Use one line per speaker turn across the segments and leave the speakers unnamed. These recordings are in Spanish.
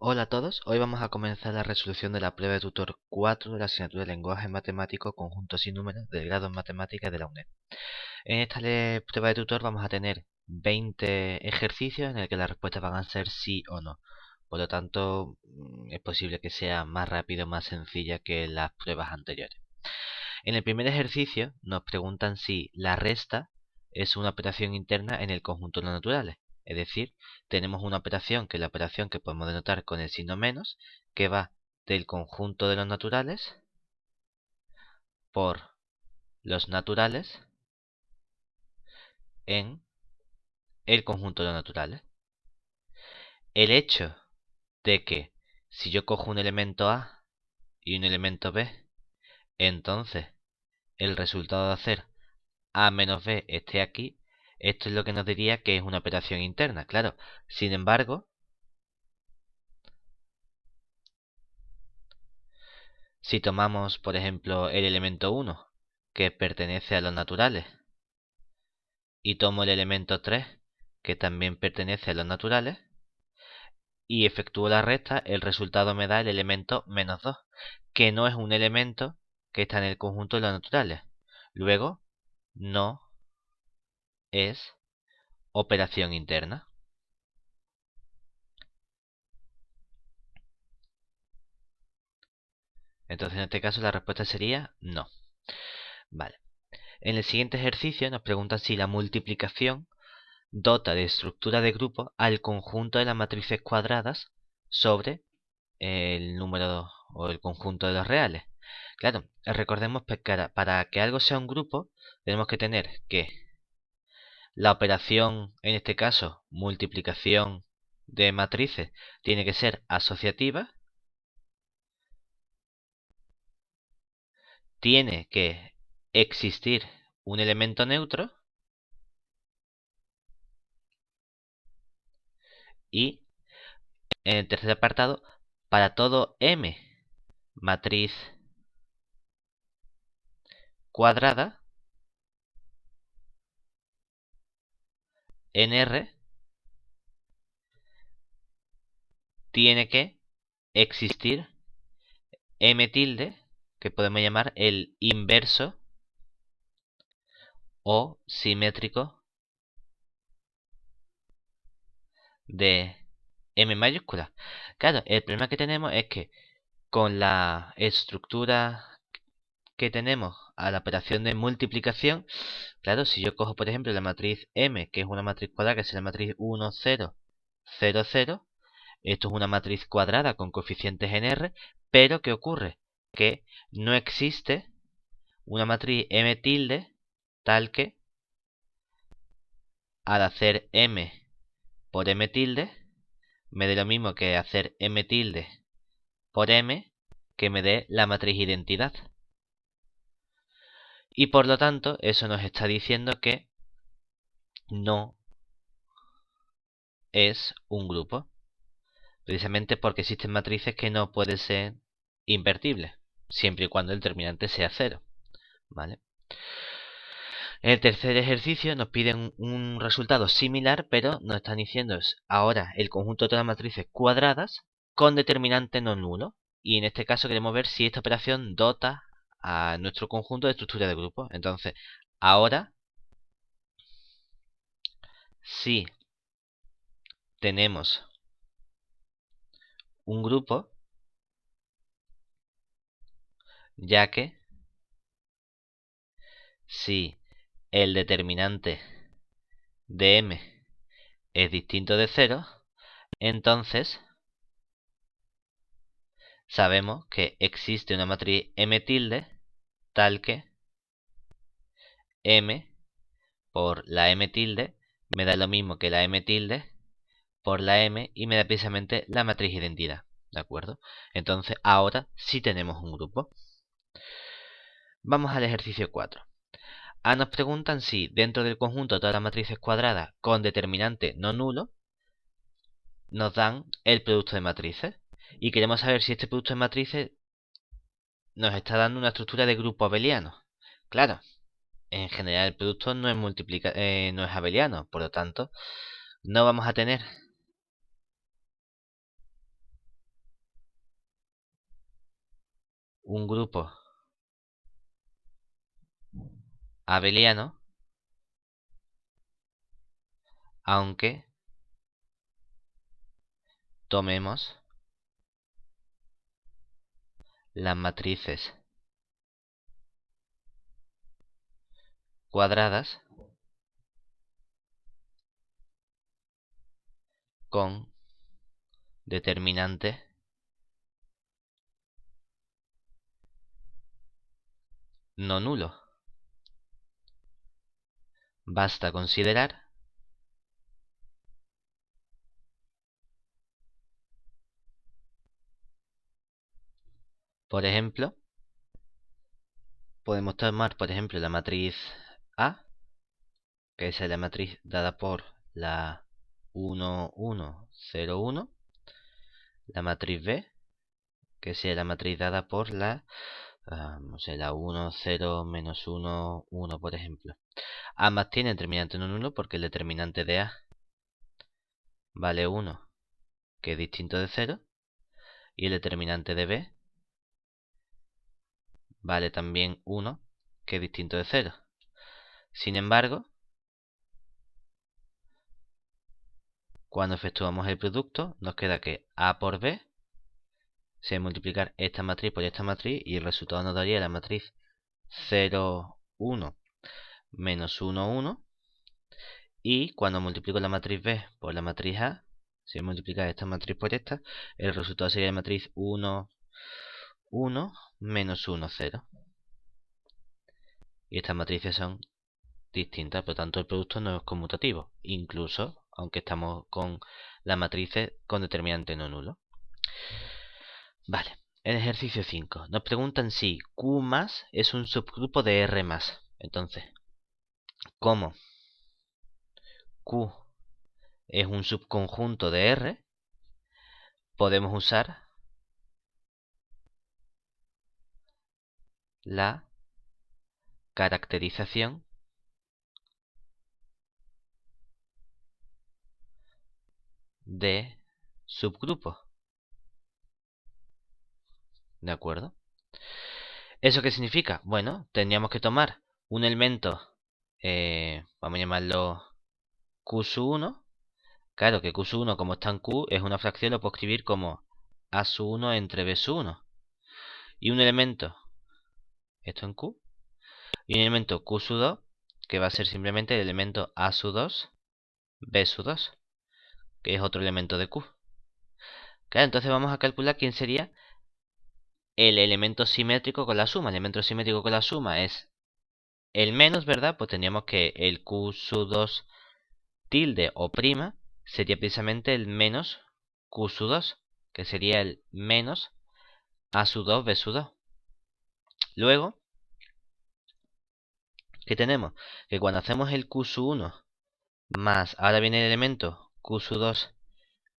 Hola a todos, hoy vamos a comenzar la resolución de la prueba de tutor 4 de la asignatura de lenguaje matemático, conjuntos y números del grado en matemáticas de la UNED. En esta prueba de tutor vamos a tener 20 ejercicios en el que las respuestas van a ser sí o no. Por lo tanto, es posible que sea más rápido o más sencilla que las pruebas anteriores. En el primer ejercicio nos preguntan si la resta es una operación interna en el conjunto de los naturales. Es decir, tenemos una operación que es la operación que podemos denotar con el signo menos, que va del conjunto de los naturales por los naturales en el conjunto de los naturales. El hecho de que si yo cojo un elemento A y un elemento B, entonces el resultado de hacer A menos B esté aquí, esto es lo que nos diría que es una operación interna, claro. Sin embargo, si tomamos, por ejemplo, el elemento 1, que pertenece a los naturales, y tomo el elemento 3, que también pertenece a los naturales, y efectúo la resta, el resultado me da el elemento menos 2, que no es un elemento que está en el conjunto de los naturales. Luego, no es operación interna. Entonces, en este caso, la respuesta sería no. Vale. En el siguiente ejercicio nos pregunta si la multiplicación dota de estructura de grupo al conjunto de las matrices cuadradas sobre el número o el conjunto de los reales. Claro, recordemos que para que algo sea un grupo tenemos que tener que la operación, en este caso multiplicación de matrices, tiene que ser asociativa, tiene que existir un elemento neutro y en el tercer apartado, para todo M matriz cuadrada, en R tiene que existir M tilde, que podemos llamar el inverso o simétrico de M mayúscula. Claro, el problema que tenemos es que con la estructura que tenemos a la operación de multiplicación, claro, si yo cojo por ejemplo la matriz M, que es una matriz cuadrada, que es la matriz 1, 0, 0, 0, esto es una matriz cuadrada con coeficientes en R, pero ¿qué ocurre? Que no existe una matriz M tilde tal que al hacer M por M tilde me dé lo mismo que hacer M tilde por M, que me dé la matriz identidad. Y por lo tanto, eso nos está diciendo que no es un grupo. Precisamente porque existen matrices que no pueden ser invertibles, siempre y cuando el determinante sea 0. ¿Vale? En el tercer ejercicio nos piden un resultado similar, pero nos están diciendo ahora el conjunto de todas las matrices cuadradas con determinante no nulo. Y en este caso queremos ver si esta operación dota a nuestro conjunto de estructura de grupo. Entonces, ahora, si tenemos un grupo, ya que si el determinante de M es distinto de 0, entonces sabemos que existe una matriz M tilde tal que M por la M tilde me da lo mismo que la M tilde por la M y me da precisamente la matriz identidad. ¿De acuerdo? Entonces ahora sí tenemos un grupo. Vamos al ejercicio 4. Nos preguntan si dentro del conjunto de todas las matrices cuadradas con determinante no nulo nos dan el producto de matrices. Y queremos saber si este producto de matrices nos está dando una estructura de grupo abeliano. Claro, en general el producto no es no es abeliano, por lo tanto, no vamos a tener un grupo abeliano, aunque tomemos las matrices cuadradas con determinante no nulo. Basta considerar por ejemplo, podemos tomar por ejemplo la matriz A, que es la matriz dada por la 1, 1, 0, 1, la matriz B, que es la matriz dada por la, no sé, la 1, 0, menos 1, 1, por ejemplo. Ambas tienen determinante no nulo porque el determinante de A vale 1, que es distinto de 0, y el determinante de B vale también 1, que es distinto de 0. Sin embargo, cuando efectuamos el producto, nos queda que A por B se multiplicar esta matriz por esta matriz y el resultado nos daría la matriz 0, 1 menos 1, 1. Y cuando multiplico la matriz B por la matriz A, si multiplicar esta matriz por esta, el resultado sería la matriz 1, 1 menos 1, 0. Y estas matrices son distintas, por lo tanto el producto no es conmutativo, incluso aunque estamos con las matrices con determinante no nulo. Vale, el ejercicio 5. Nos preguntan si Q más es un subgrupo de R más. Entonces, ¿cómo Q es un subconjunto de R? Podemos usar la caracterización de subgrupo. ¿De acuerdo? ¿Eso qué significa? Bueno, tendríamos que tomar un elemento, vamos a llamarlo Q sub 1. Claro que Q sub 1, como está en Q, es una fracción, lo puedo escribir como A sub 1 entre B sub 1. Y un elemento, esto en Q, y un elemento Q sub 2, que va a ser simplemente el elemento A sub 2, B sub 2, que es otro elemento de Q. Claro, entonces vamos a calcular quién sería el elemento simétrico con la suma. El elemento simétrico con la suma es el menos, ¿verdad? Pues tendríamos que el Q sub 2 tilde o prima sería precisamente el menos Q sub 2, que sería el menos A sub 2 B sub 2. Luego, ¿qué tenemos? Que cuando hacemos el Q sub 1 más, ahora viene el elemento Q sub 2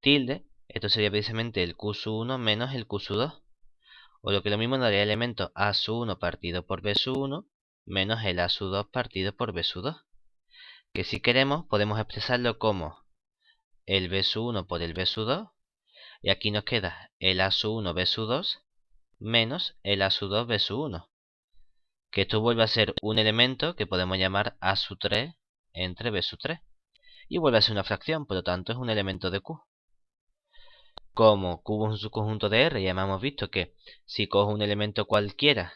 tilde, esto sería precisamente el Q sub 1 menos el Q sub 2. O lo que lo mismo nos daría el elemento A sub 1 partido por B sub 1 menos el A sub 2 partido por B sub 2. Que si queremos podemos expresarlo como el B sub 1 por el B sub 2. Y aquí nos queda el A sub 1 B sub 2 menos el A sub 2 B sub 1. Que esto vuelve a ser un elemento que podemos llamar A sub 3 entre B sub 3. Y vuelve a ser una fracción, por lo tanto es un elemento de Q. Como Q es un subconjunto de R, ya hemos visto que si cojo un elemento cualquiera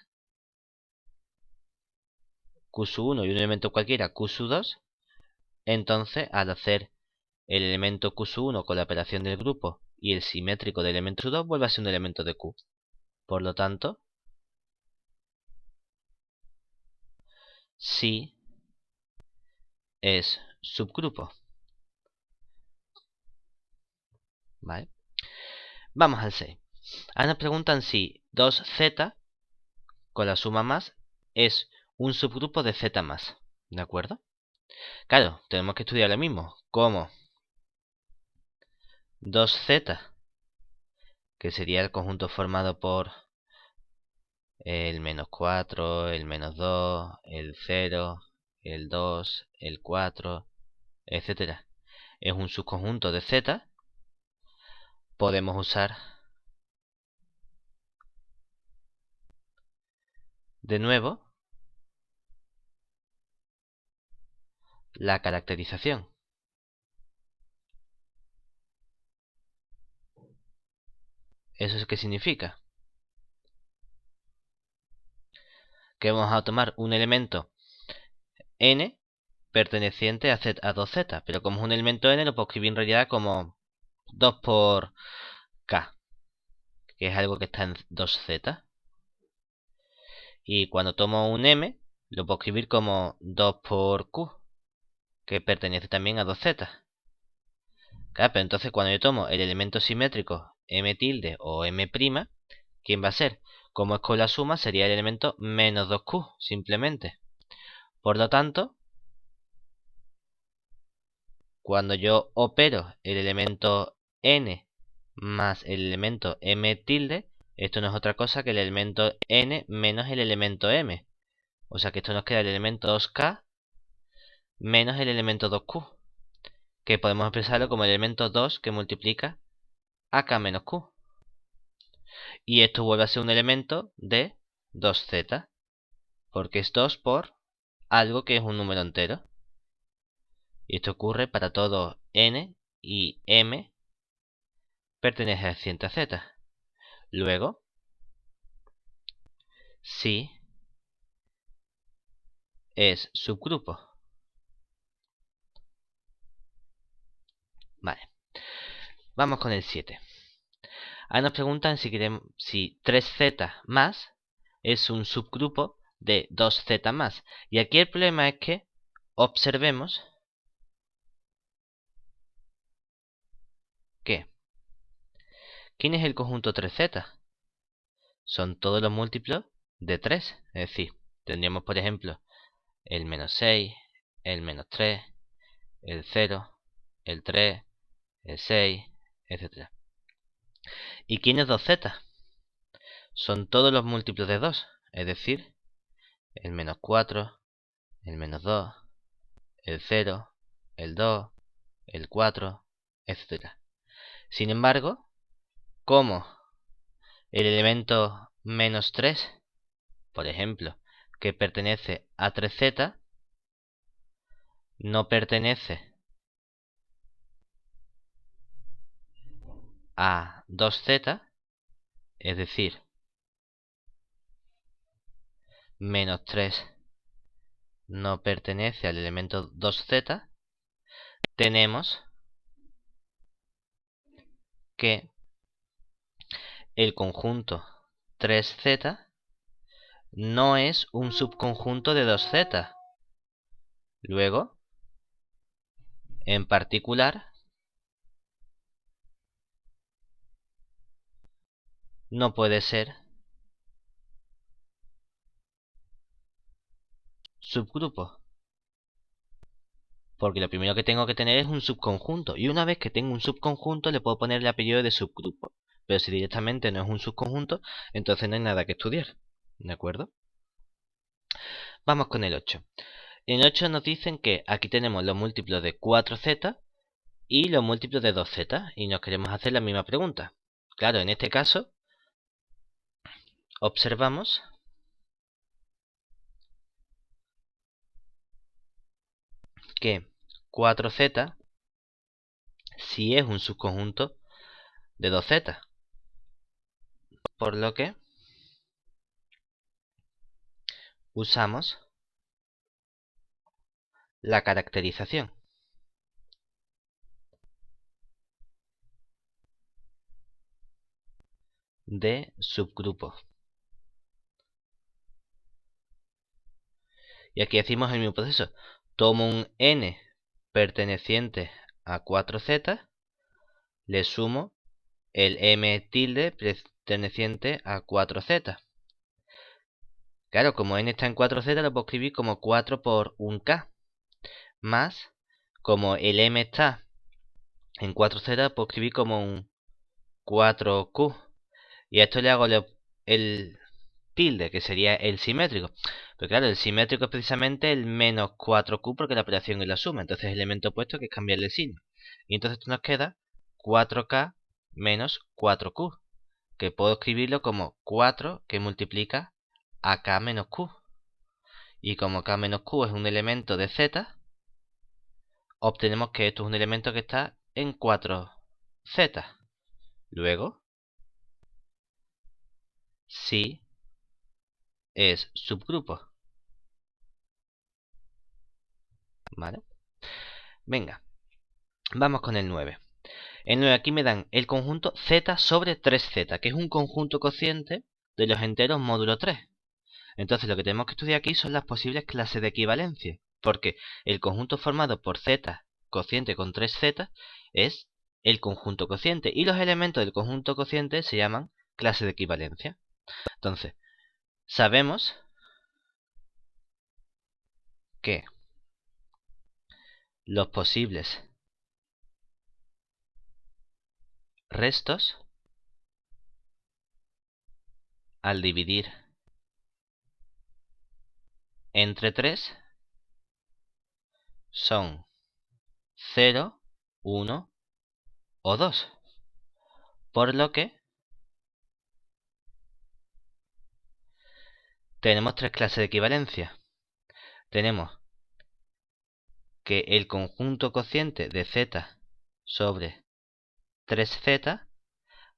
Q sub 1 y un elemento cualquiera Q sub 2, entonces al hacer el elemento Q sub 1 con la operación del grupo y el simétrico del elemento sub 2 vuelve a ser un elemento de Q. Por lo tanto, sí es subgrupo. ¿Vale? Vamos al 6. Ahora nos preguntan si 2z con la suma más es un subgrupo de z más. ¿De acuerdo? Claro, tenemos que estudiar lo mismo. Como 2z, que sería el conjunto formado por el menos 4, el menos 2, el 0, el 2, el 4, etcétera, es un subconjunto de z, podemos usar de nuevo la caracterización. ¿Eso es qué significa? Que vamos a tomar un elemento n perteneciente a 2z, pero como es un elemento n lo puedo escribir en realidad como 2 por k, que es algo que está en 2z. Y cuando tomo un m, lo puedo escribir como 2 por q, que pertenece también a 2z. Claro, pero entonces cuando yo tomo el elemento simétrico m tilde o m', ¿quién va a ser? Como es con la suma, sería el elemento menos 2q, simplemente. Por lo tanto, cuando yo opero el elemento n más el elemento m tilde, esto no es otra cosa que el elemento n menos el elemento m. O sea que esto nos queda el elemento 2k menos el elemento 2q, que podemos expresarlo como el elemento 2 que multiplica a k menos q. Y esto vuelve a ser un elemento de 2z, porque es 2 por algo que es un número entero. Y esto ocurre para todo n y m perteneciente a z. Luego, si es subgrupo. Vale. Vamos con el 7. Ahora nos preguntan si 3z más es un subgrupo de 2z más. Y aquí el problema es que observemos que ¿quién es el conjunto 3z? Son todos los múltiplos de 3. Es decir, tendríamos por ejemplo el menos 6, el menos 3, el 0, el 3, el 6, etc. ¿Y quién es 2z? Son todos los múltiplos de 2. Es decir, el menos 4, el menos 2, el 0, el 2, el 4, etc. Sin embargo, como el elemento menos 3, por ejemplo, que pertenece a 3z, no pertenece a 2z, es decir, menos 3 no pertenece al elemento 2z, tenemos que el conjunto 3z no es un subconjunto de 2z. Luego, en particular, no puede ser subgrupo. Porque lo primero que tengo que tener es un subconjunto. Y una vez que tengo un subconjunto le puedo poner el apellido de subgrupo. Pero si directamente no es un subconjunto, entonces no hay nada que estudiar. ¿De acuerdo? Vamos con el 8. En el 8 nos dicen que aquí tenemos los múltiplos de 4z y los múltiplos de 2z. Y nos queremos hacer la misma pregunta. Claro, en este caso, observamos que 4z sí es un subconjunto de 2z. Por lo que usamos la caracterización de subgrupo. Y aquí hacemos el mismo proceso. Tomo un n perteneciente a 4z, le sumo el m tilde perteneciente a 4z. Claro, como n está en 4z, lo puedo escribir como 4 por 1k. Más, como el m está en 4z, lo puedo escribir como un 4q. Y a esto le hago el tilde, que sería el simétrico. Pero claro, el simétrico es precisamente el menos 4q porque la operación es la suma. Entonces el elemento opuesto que es cambiarle el signo. Y entonces esto nos queda 4k menos 4q, que puedo escribirlo como 4 que multiplica a k menos q. Y como k menos q es un elemento de z, obtenemos que esto es un elemento que está en 4z. Luego, sí es subgrupo. ¿Vale? Venga, vamos con el 9. El 9 aquí me dan el conjunto z sobre 3z, que es un conjunto cociente de los enteros módulo 3. Entonces lo que tenemos que estudiar aquí son las posibles clases de equivalencia, porque el conjunto formado por z cociente con 3z es el conjunto cociente, y los elementos del conjunto cociente se llaman clases de equivalencia. Entonces, sabemos que los posibles restos al dividir entre 3 son 0, 1 o 2. Por lo que tenemos tres clases de equivalencia. Tenemos que el conjunto cociente de z sobre 3z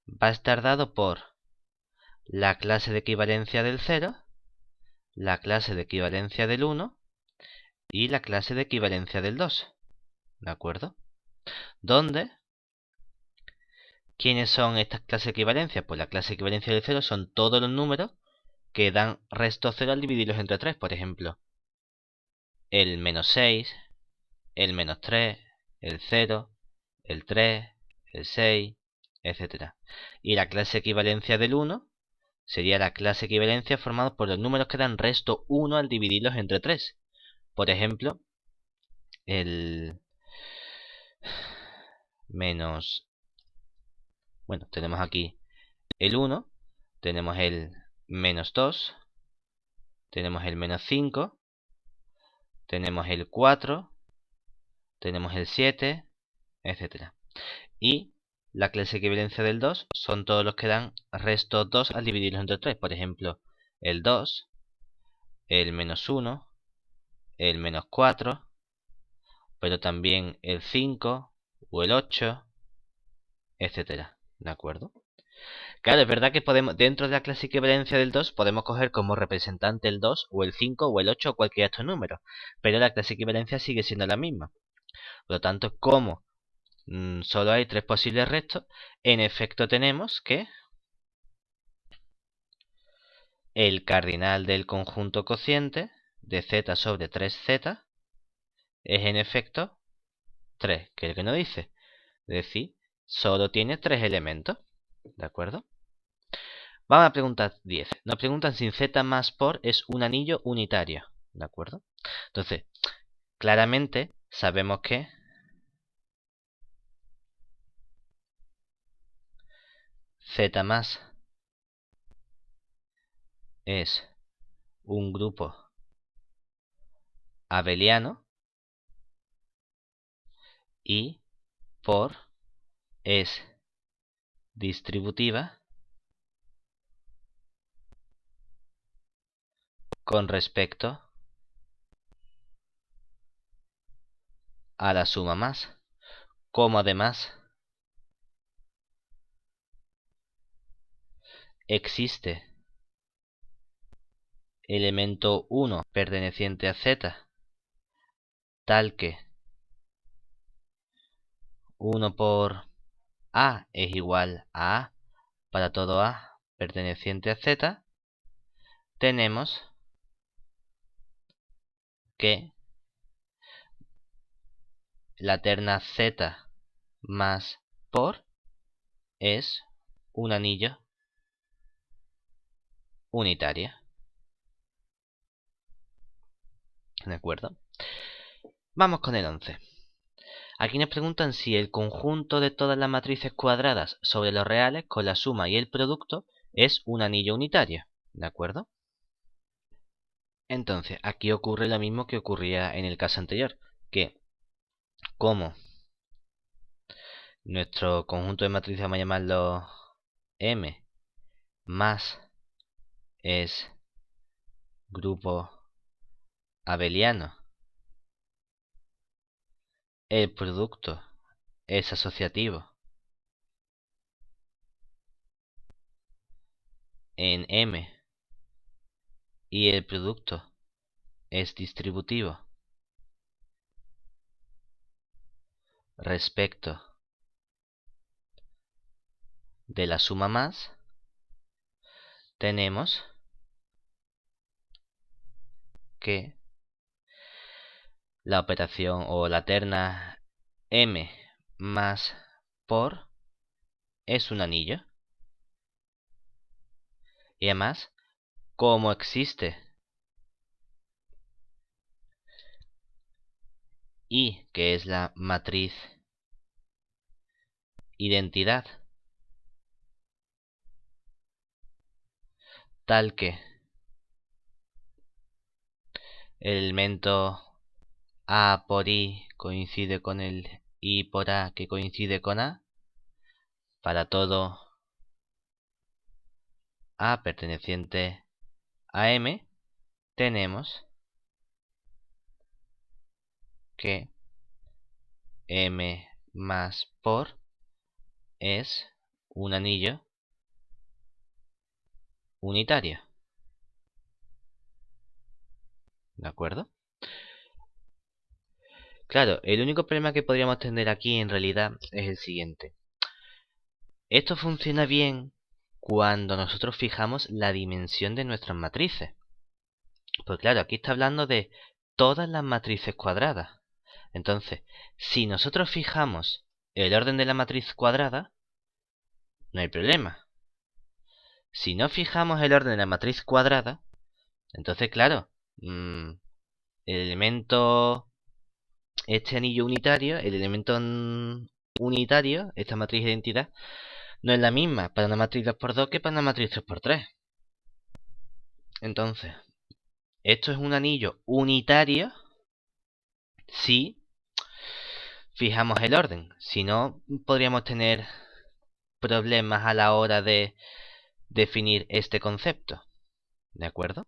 va a estar dado por la clase de equivalencia del 0, la clase de equivalencia del 1 y la clase de equivalencia del 2. ¿De acuerdo? ¿Dónde? ¿Quiénes son estas clases de equivalencia? Pues la clase de equivalencia del 0 son todos los números que dan resto 0 al dividirlos entre 3. Por ejemplo, el menos 6, el menos 3, el 0, el 3, el 6, etc. Y la clase de equivalencia del 1 sería la clase de equivalencia formada por los números que dan resto 1 al dividirlos entre 3. Por ejemplo, el menos... Bueno, tenemos aquí el 1, tenemos el menos 2, tenemos el menos 5, tenemos el 4, tenemos el 7, etc. Y la clase de equivalencia del 2 son todos los que dan resto 2 al dividirlos entre 3. Por ejemplo, el 2, el menos 1, el menos 4, pero también el 5 o el 8, etc. ¿De acuerdo? Claro, es verdad que podemos, dentro de la clase de equivalencia del 2, podemos coger como representante el 2 o el 5 o el 8 o cualquiera de estos números. Pero la clase de equivalencia sigue siendo la misma. Por lo tanto, como solo hay tres posibles restos, en efecto tenemos que el cardinal del conjunto cociente de z sobre 3z es en efecto 3, que es el que nos dice. Es decir, solo tiene 3 elementos. ¿De acuerdo? Vamos a la pregunta 10. Nos preguntan si z más por es un anillo unitario. ¿De acuerdo? Entonces, claramente sabemos que z más es un grupo abeliano y por es distributiva con respecto a la suma más, como además existe elemento 1 perteneciente a z, tal que 1 por a es igual a a para todo a perteneciente a z, tenemos que la terna z más por es un anillo unitario. ¿De acuerdo? Vamos con el 11. Aquí nos preguntan si el conjunto de todas las matrices cuadradas sobre los reales con la suma y el producto es un anillo unitario. ¿De acuerdo? Entonces, aquí ocurre lo mismo que ocurría en el caso anterior, que como nuestro conjunto de matrices, vamos a llamarlo M, más es grupo abeliano, el producto es asociativo en M y el producto es distributivo respecto de la suma más, tenemos que la operación o la terna M más por es un anillo. Y además, como existe I, que es la matriz identidad, tal que el elemento A por I coincide con el I por A que coincide con A, para todo A perteneciente a M, tenemos que M más por es un anillo unitario. ¿De acuerdo? Claro, el único problema que podríamos tener aquí en realidad es el siguiente. Esto funciona bien cuando nosotros fijamos la dimensión de nuestras matrices. Pues claro, aquí está hablando de todas las matrices cuadradas. Entonces, si nosotros fijamos el orden de la matriz cuadrada, no hay problema. Si no fijamos el orden de la matriz cuadrada, entonces claro, el elemento, este anillo unitario, el elemento unitario, esta matriz de identidad, no es la misma para una matriz 2×2 que para una matriz 3×3. Entonces, esto es un anillo unitario si fijamos el orden. Si no, podríamos tener problemas a la hora de definir este concepto. ¿De acuerdo?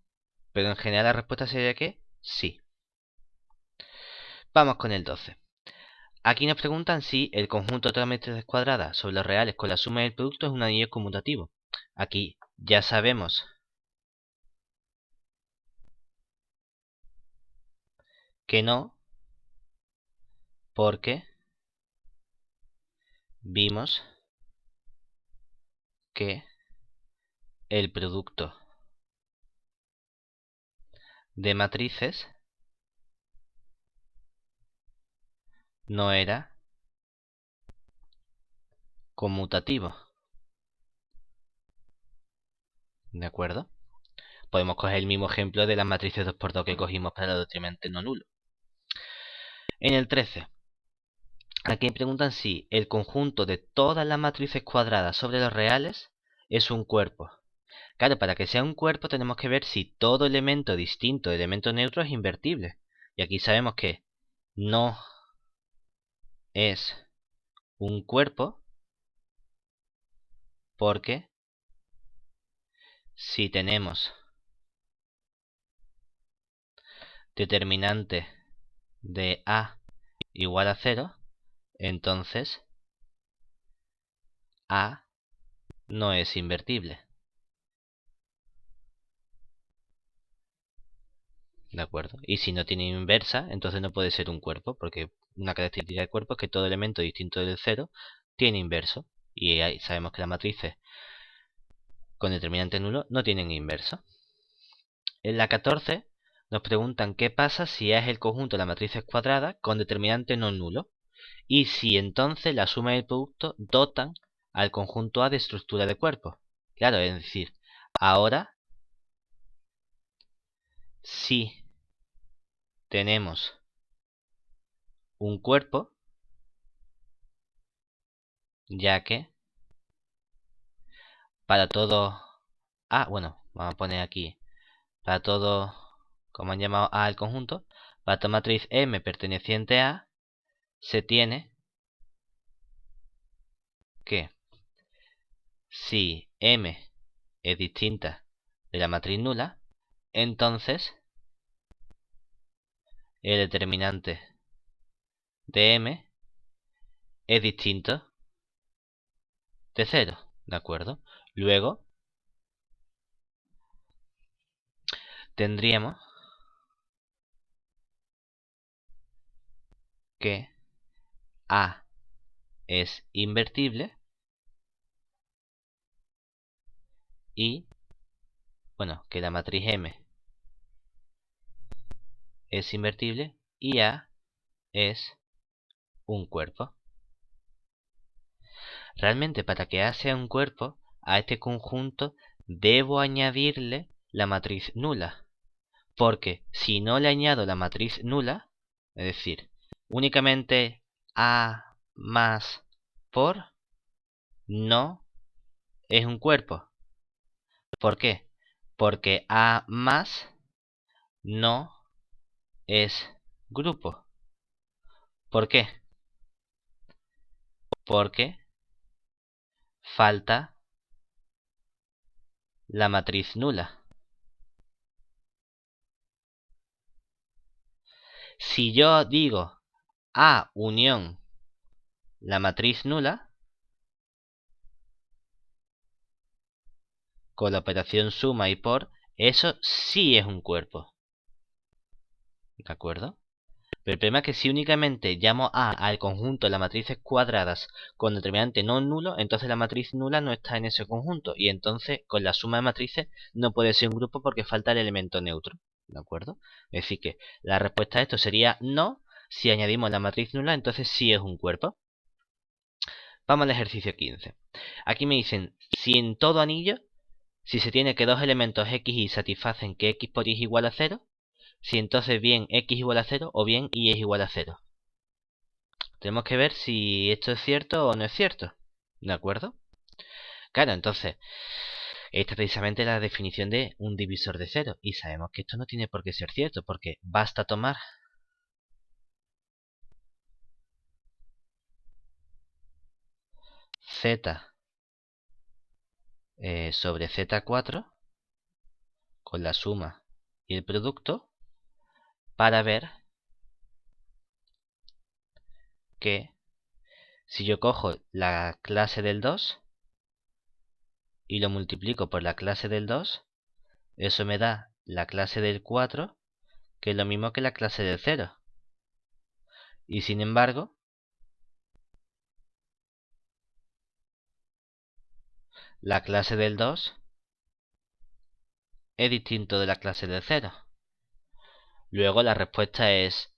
Pero en general la respuesta sería que sí. Vamos con el 12. Aquí nos preguntan si el conjunto de todas las matrices cuadradas sobre los reales con la suma del producto es un anillo conmutativo. Aquí ya sabemos que no, porque vimos que el producto de matrices no era conmutativo. ¿De acuerdo? Podemos coger el mismo ejemplo de las matrices 2×2 que cogimos para el determinante no nulo. En el 13, aquí me preguntan si el conjunto de todas las matrices cuadradas sobre los reales es un cuerpo. Claro, para que sea un cuerpo tenemos que ver si todo elemento distinto de elemento neutro es invertible. Y aquí sabemos que no es un cuerpo porque si tenemos determinante de A igual a 0, entonces A no es invertible. ¿De acuerdo? Y si no tiene inversa, entonces no puede ser un cuerpo, porque una característica del cuerpo es que todo elemento distinto del 0 tiene inverso. Y ahí sabemos que las matrices con determinante nulo no tienen inverso. En la 14 nos preguntan qué pasa si A es el conjunto de las matrices cuadradas con determinante no nulo. Y si entonces la suma y el producto dotan al conjunto A de estructura de cuerpo. Claro, es decir, ahora sí tenemos un cuerpo, ya que para todo A, bueno, vamos a poner aquí, para todo, como han llamado A el conjunto, para toda matriz M perteneciente a, se tiene que si M es distinta de la matriz nula, entonces el determinante de M es distinto de 0, ¿de acuerdo? Luego tendríamos que A es invertible y, bueno, que la matriz M es invertible y A es un cuerpo. Realmente, para que A sea un cuerpo, a este conjunto debo añadirle la matriz nula. Porque si no le añado la matriz nula, es decir, únicamente A más por, no es un cuerpo. ¿Por qué? Porque A más no es grupo. ¿Por qué? Porque falta la matriz nula. Si yo digo A unión la matriz nula, con la operación suma y por, eso sí es un cuerpo. ¿De acuerdo? Pero el problema es que si únicamente llamo A al conjunto de las matrices cuadradas con determinante no nulo, entonces la matriz nula no está en ese conjunto. Y entonces con la suma de matrices no puede ser un grupo porque falta el elemento neutro. ¿De acuerdo? Es decir que la respuesta a esto sería no. Si añadimos la matriz nula, entonces sí es un cuerpo. Vamos al ejercicio 15. Aquí me dicen, si en todo anillo, si se tiene que dos elementos x y satisfacen que x por y es igual a 0, si entonces bien x igual a 0 o bien y es igual a 0. Tenemos que ver si esto es cierto o no es cierto. ¿De acuerdo? Claro, entonces, esta es precisamente la definición de un divisor de 0. Y sabemos que esto no tiene por qué ser cierto, porque basta tomar z sobre z4 con la suma y el producto para ver que si yo cojo la clase del 2 y lo multiplico por la clase del 2, eso me da la clase del 4, que es lo mismo que la clase del 0. Y sin embargo, la clase del 2 es distinto de la clase del 0. Luego la respuesta es,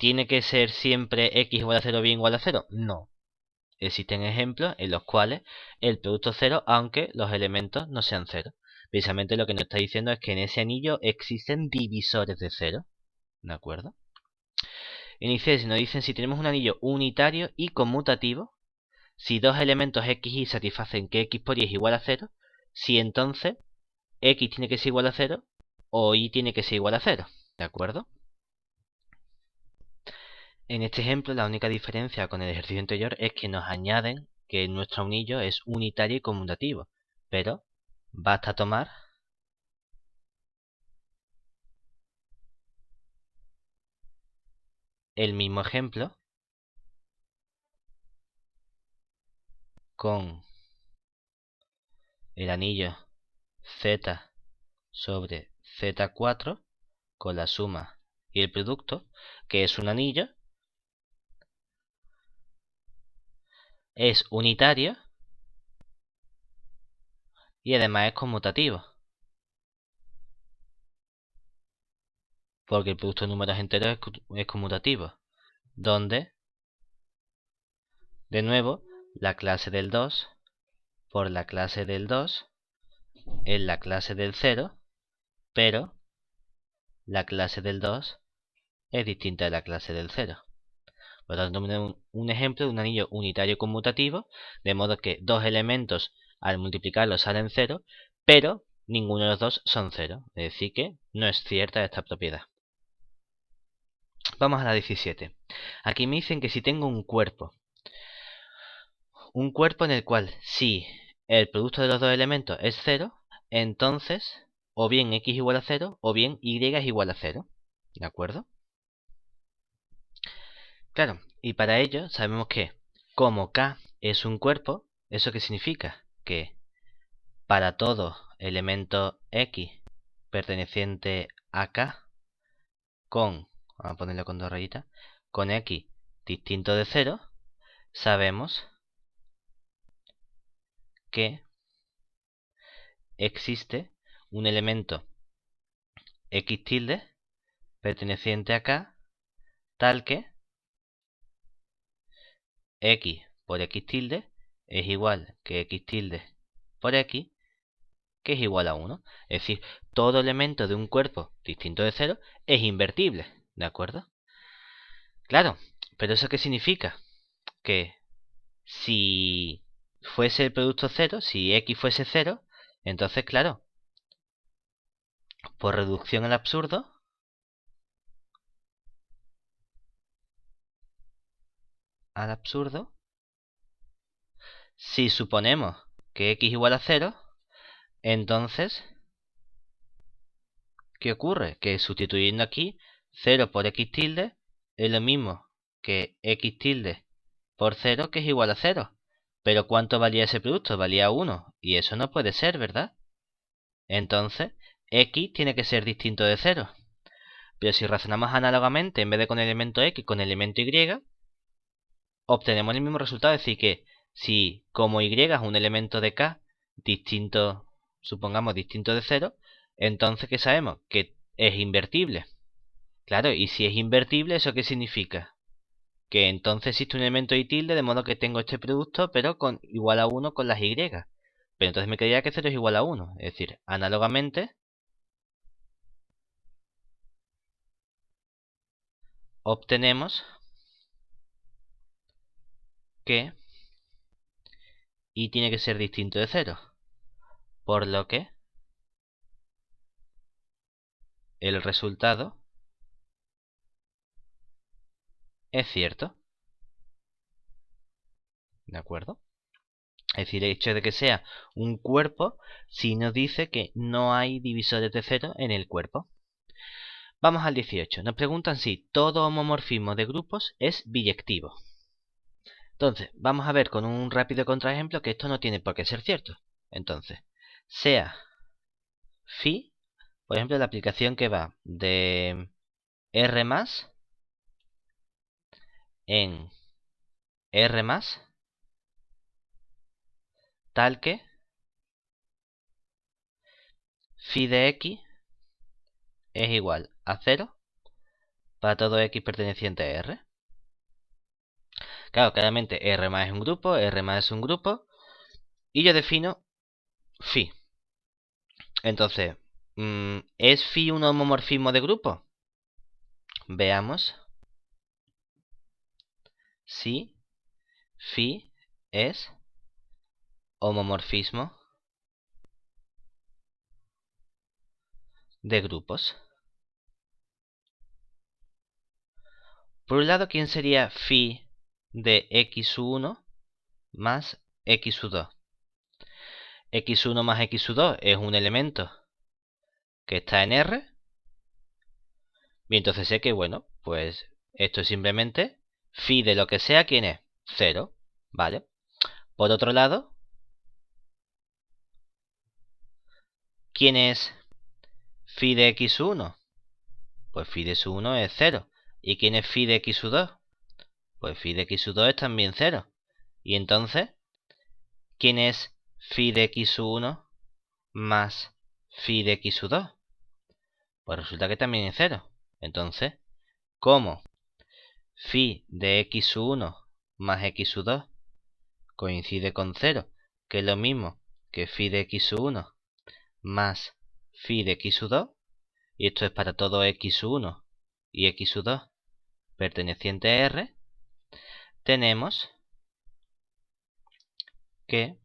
¿tiene que ser siempre x igual a 0 bien igual a 0? No. Existen ejemplos en los cuales el producto es 0 aunque los elementos no sean 0. Precisamente lo que nos está diciendo es que en ese anillo existen divisores de 0. ¿De acuerdo? En I6 nos dicen si tenemos un anillo unitario y conmutativo, si dos elementos x y satisfacen que x por y es igual a 0, si entonces x tiene que ser igual a 0 o y tiene que ser igual a 0. ¿De acuerdo? En este ejemplo, la única diferencia con el ejercicio anterior es que nos añaden que nuestro anillo es unitario y conmutativo. Pero basta tomar el mismo ejemplo con el anillo z sobre z4 con la suma y el producto, que es un anillo, es unitario y además es conmutativo. Porque el producto de números enteros es conmutativo. Donde, de nuevo, la clase del 2 por la clase del 2 es la clase del 0, pero la clase del 2 es distinta de la clase del 0. Por lo tanto, tenemos un ejemplo de un anillo unitario conmutativo, de modo que dos elementos al multiplicarlos salen 0, pero ninguno de los dos son 0. Es decir que no es cierta esta propiedad. Vamos a la 17. Aquí me dicen que si tengo un cuerpo en el cual si el producto de los dos elementos es 0, entonces o bien x igual a 0 o bien y es igual a 0. ¿De acuerdo? Claro, y para ello sabemos que como k es un cuerpo, ¿eso qué significa? Que para todo elemento x perteneciente a k vamos a ponerlo con dos rayitas, con x distinto de 0, sabemos que existe un elemento x tilde perteneciente a k tal que x por x tilde es igual que x tilde por x, que es igual a 1. Es decir, todo elemento de un cuerpo distinto de 0 es invertible, ¿de acuerdo? Claro, pero ¿eso qué significa? Que si fuese el producto 0, si x fuese 0, entonces, claro, por reducción al absurdo, si suponemos que x igual a 0, entonces, ¿qué ocurre? Que sustituyendo aquí 0 por x tilde es lo mismo que x tilde por 0, que es igual a 0. Pero ¿cuánto valía ese producto? Valía 1. Y eso no puede ser, ¿verdad? Entonces, x tiene que ser distinto de 0. Pero si razonamos análogamente, en vez de con el elemento x, con el elemento y, obtenemos el mismo resultado. Es decir, que si como y es un elemento de k distinto, supongamos distinto de 0, entonces ¿qué sabemos? Que es invertible. Claro, y si es invertible, ¿eso qué significa? Que entonces existe un elemento y tilde, de modo que tengo este producto, pero con igual a 1 con las y. Pero entonces me quedaría que 0 es igual a 1. Es decir, análogamente, obtenemos que y tiene que ser distinto de 0. Por lo que el resultado es cierto. ¿De acuerdo? Es decir, el hecho de que sea un cuerpo, si nos dice que no hay divisores de 0 en el cuerpo. Vamos al 18. Nos preguntan si todo homomorfismo de grupos es biyectivo. Entonces, vamos a ver con un rápido contraejemplo que esto no tiene por qué ser cierto. Entonces, sea phi, por ejemplo, la aplicación que va de R+ en R+, tal que phi de x es igual a 0 para todo x perteneciente a R. Claro, claramente R+ es un grupo, R+ es un grupo, y yo defino phi. Entonces, ¿es phi un homomorfismo de grupo? Veamos si phi es homomorfismo de grupos. Por un lado, ¿quién sería phi de x1 más x2? x1 más x2 es un elemento que está en R. Y entonces sé que, bueno, pues esto es simplemente phi de lo que sea, ¿quién es? 0, ¿vale? Por otro lado, ¿quién es phi de x1? Pues phi de x1 es 0. ¿Y quién es phi de x2? Pues phi de x2 es también 0. Y entonces, ¿quién es phi de x1 más phi de x2? Pues resulta que también es 0. Entonces, como phi de x1 más x2 coincide con 0, que es lo mismo que phi de x1 más phi de x2, y esto es para todo x1 y x2 perteneciente a R, tenemos que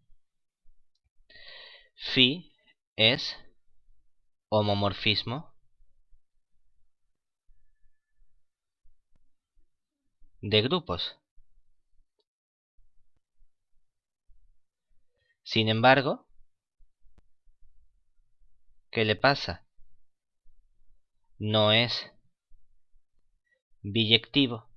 phi es homomorfismo de grupos. Sin embargo, ¿Qué le pasa? No es biyectivo.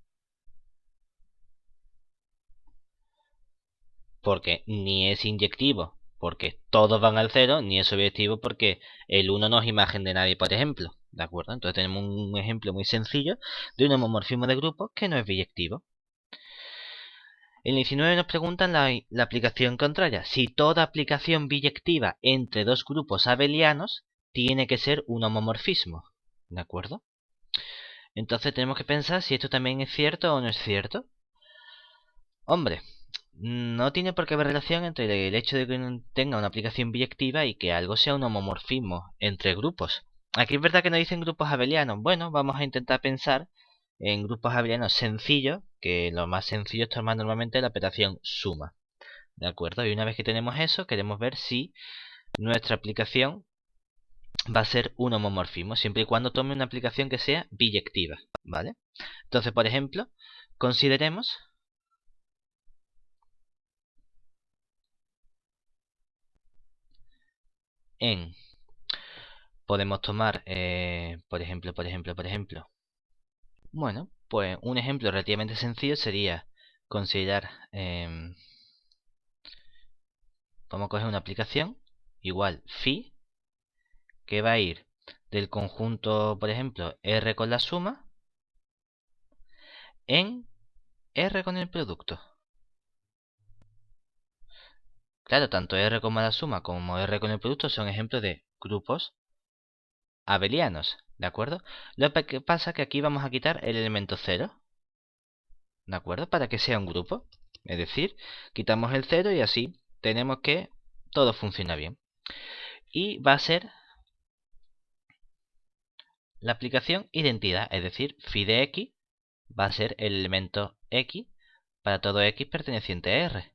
Porque ni es inyectivo, porque todos van al 0, ni es objetivo porque el 1 no es imagen de nadie, por ejemplo. ¿De acuerdo? Entonces tenemos un ejemplo muy sencillo de un homomorfismo de grupos que no es biyectivo. En el 19 nos preguntan la aplicación contraria. Si toda aplicación biyectiva entre dos grupos abelianos tiene que ser un homomorfismo. ¿De acuerdo? Entonces tenemos que pensar si esto también es cierto o no es cierto. Hombre, no tiene por qué haber relación entre el hecho de que tenga una aplicación biyectiva y que algo sea un homomorfismo entre grupos. Aquí es verdad que nos dicen grupos abelianos. Bueno, vamos a intentar pensar en grupos abelianos sencillos, que lo más sencillo es tomar normalmente la operación suma. ¿De acuerdo? Y una vez que tenemos eso, queremos ver si nuestra aplicación va a ser un homomorfismo, siempre y cuando tome una aplicación que sea biyectiva. ¿Vale? Entonces, por ejemplo, consideremos en... Podemos tomar, por ejemplo, bueno, pues un ejemplo relativamente sencillo sería considerar, vamos a coger una aplicación igual phi, que va a ir del conjunto, por ejemplo, R con la suma, en R con el producto. Claro, tanto R como la suma como R con el producto son ejemplos de grupos abelianos, ¿de acuerdo? Lo que pasa es que aquí vamos a quitar el elemento 0, ¿de acuerdo? Para que sea un grupo. Es decir, quitamos el 0 y así tenemos que todo funciona bien. Y va a ser la aplicación identidad, es decir, phi de x va a ser el elemento x para todo x perteneciente a R.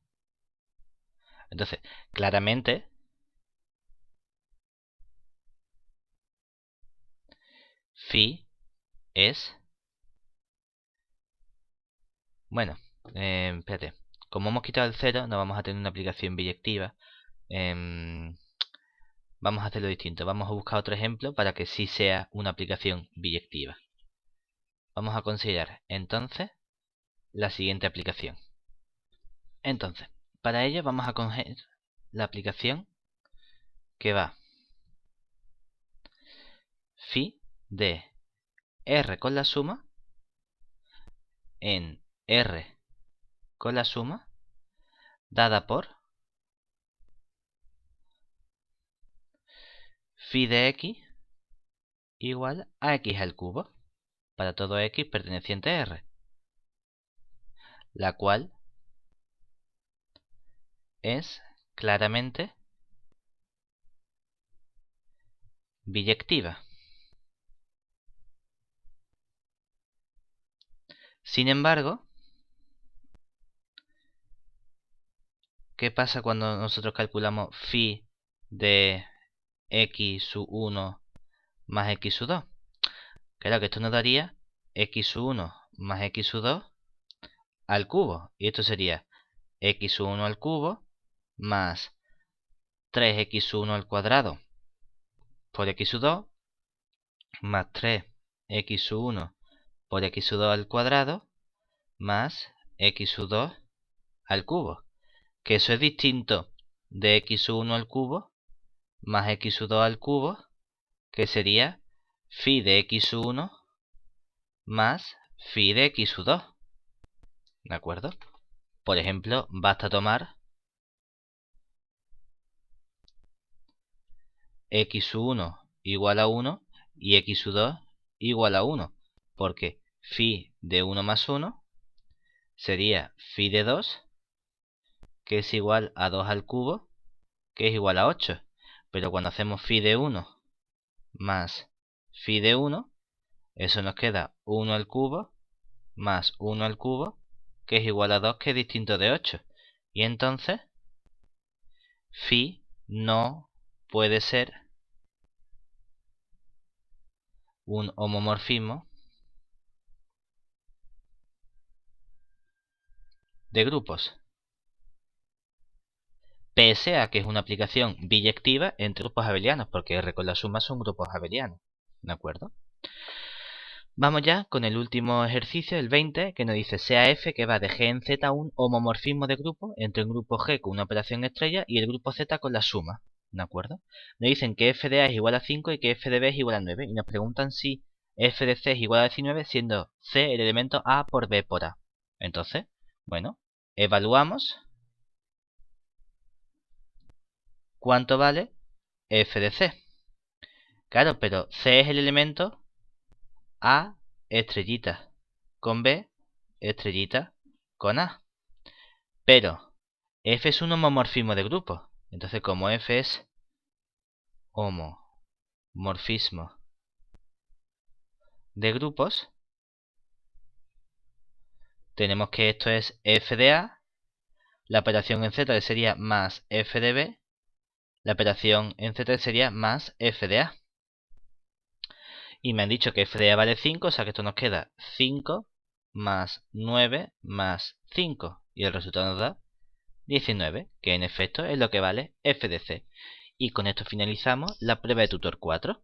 Entonces, claramente, phi es... Bueno, espérate. Como hemos quitado el 0, no vamos a tener una aplicación biyectiva. Vamos a hacerlo distinto. Vamos a buscar otro ejemplo para que sí sea una aplicación biyectiva. Vamos a considerar entonces la siguiente aplicación. Entonces, para ello vamos a coger la aplicación que va phi de R con la suma en R con la suma dada por phi de x igual a x al cubo para todo x perteneciente a R, la cual es claramente biyectiva. Sin embargo, ¿qué pasa cuando nosotros calculamos phi de x sub 1 más x sub 2? Claro que esto nos daría x sub 1 más x sub 2 al cubo. Y esto sería x sub 1 al cubo más 3x sub 1 al cuadrado por x sub 2 más 3x sub 1 por x sub 2 al cuadrado más x sub 2 al cubo. Que eso es distinto de x sub 1 al cubo más x sub 2 al cubo, que sería phi de x sub 1 más phi de x sub 2. ¿De acuerdo? Por ejemplo, basta tomar x sub 1 igual a 1 y x sub 2 igual a 1. Porque phi de 1 más 1 sería phi de 2, que es igual a 2 al cubo, que es igual a 8. Pero cuando hacemos phi de 1 más phi de 1, eso nos queda 1 al cubo más 1 al cubo, que es igual a 2, que es distinto de 8. Y entonces, phi no puede ser un homomorfismo de grupos. pese a que es una aplicación biyectiva entre grupos abelianos, porque R con la suma son grupos abelianos. ¿De acuerdo? Vamos ya con el último ejercicio, el 20, que nos dice sea F que va de G en Z un homomorfismo de grupo entre un grupo G con una operación estrella y el grupo Z con la suma. ¿De acuerdo? Nos dicen que f de A es igual a 5 y que f de B es igual a 9. Y nos preguntan si f de C es igual a 19, siendo C el elemento A por B por A. Entonces, bueno, evaluamos cuánto vale f de C. Claro, pero C es el elemento A estrellita con B estrellita con A. Pero F es un homomorfismo de grupo. Entonces, como F es homomorfismo de grupos, tenemos que esto es F de A, la operación en Z sería más F de B, la operación en Z sería más F de A. Y me han dicho que F de A vale 5, o sea que esto nos queda 5 más 9 más 5. Y el resultado nos da 19, que en efecto es lo que vale f de C. Y con esto finalizamos la prueba de tutor 4.